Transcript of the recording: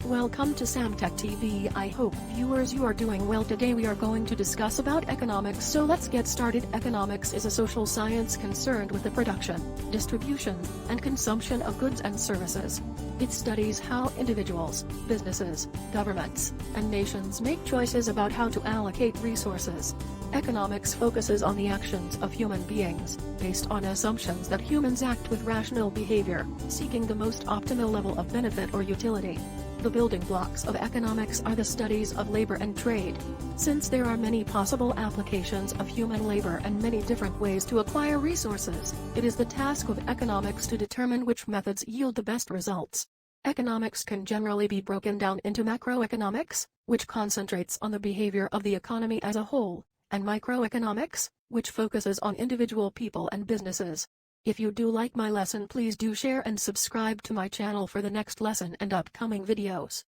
Welcome to samtechtv. I hope viewers you are doing well. Today we are going to discuss about economics, so let's get started. Economics is a social science concerned with the production, distribution, and consumption of goods and services. It studies how individuals, businesses, governments, and nations make choices about how to allocate resources. Economics focuses on the actions of human beings, based on assumptions that humans act with rational behavior, seeking the most optimal level of benefit or utility. The building blocks of economics are the studies of labor and trade. Since there are many possible applications of human labor and many different ways to acquire resources, it is the task of economics to determine which methods yield the best results. Economics can generally be broken down into macroeconomics, which concentrates on the behavior of the economy as a whole, and microeconomics, which focuses on individual people and businesses. If you do like my lesson, please do share and subscribe to my channel for the next lesson and upcoming videos.